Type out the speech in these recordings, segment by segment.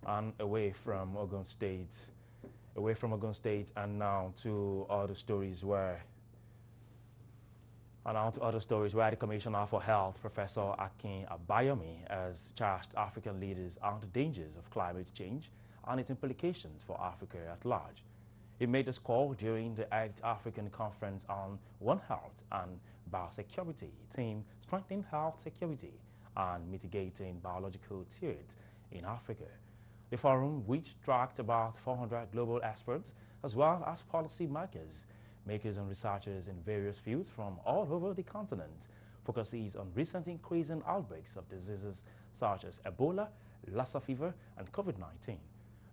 and away from Ogun State, and now to other stories where the Commissioner for Health, Professor Akin Abayomi, has charged African leaders on the dangers of climate change and its implications for Africa at large. He made this call during the 8th African Conference on One Health and Biosecurity, theme Strengthening Health Security and Mitigating Biological Threats in Africa. The forum, which tracked about 400 global experts as well as policy makers and researchers in various fields from all over the continent, focuses on recent increasing outbreaks of diseases such as Ebola, Lassa fever, and COVID-19.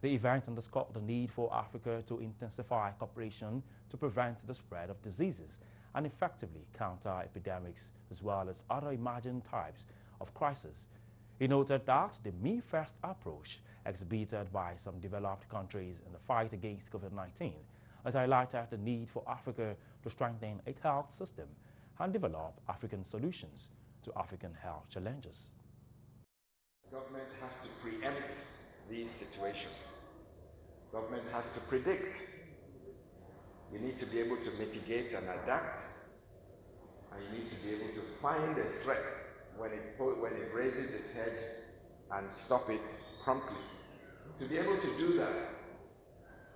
The event underscored the need for Africa to intensify cooperation to prevent the spread of diseases and effectively counter epidemics as well as other emerging types of crisis. He noted that the me-first approach exhibited by some developed countries in the fight against COVID-19 has highlighted the need for Africa to strengthen its health system and develop African solutions to African health challenges. Government has to preempt these situations. Government has to predict. You need to be able to mitigate and adapt, and you need to be able to find a threat when it raises its head and stop it promptly. To be able to do that,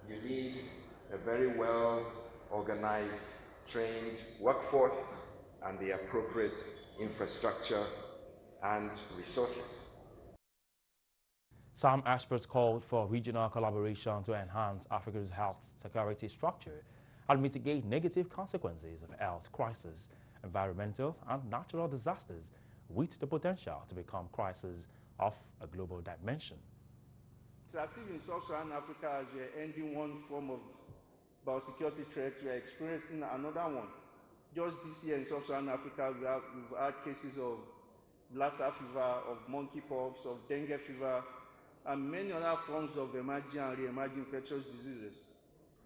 you need a very well organized, trained workforce and the appropriate infrastructure and resources. Some experts called for regional collaboration to enhance Africa's health security structure and mitigate negative consequences of health crises, environmental and natural disasters, with the potential to become crises of a global dimension. It's as if in sub-Saharan Africa, as we are ending one form of biosecurity threats, we are experiencing another one. Just this year in sub-Saharan Africa, we've had cases of Lassa fever, of monkeypox, of dengue fever, and many other forms of emerging and re-emerging infectious diseases.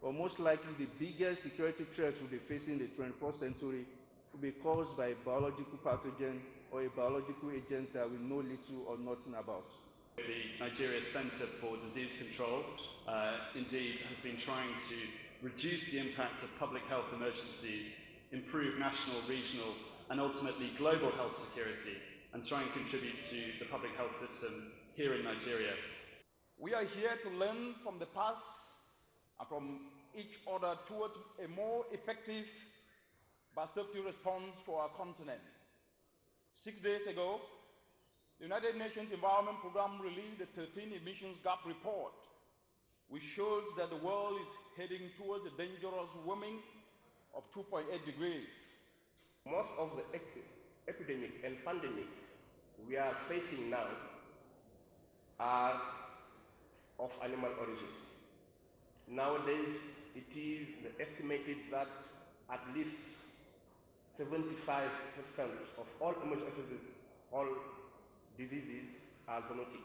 But most likely, the biggest security threat we'll be facing in the 21st century will be caused by a biological pathogen or a biological agent that we know little or nothing about. The Nigeria Centre for Disease Control indeed has been trying to reduce the impact of public health emergencies, improve national, regional, and ultimately global health security, and try and contribute to the public health system here in Nigeria. We are here to learn from the past and from each other towards a more effective biosafety response for our continent. 6 days ago, the United Nations Environment Programme released the 13 emissions gap report, which shows that the world is heading towards a dangerous warming of 2.8 degrees. Most of the epidemic and pandemic we are facing now are of animal origin. Nowadays, it is estimated that at least 75% of all emergencies, all diseases are zoonotic.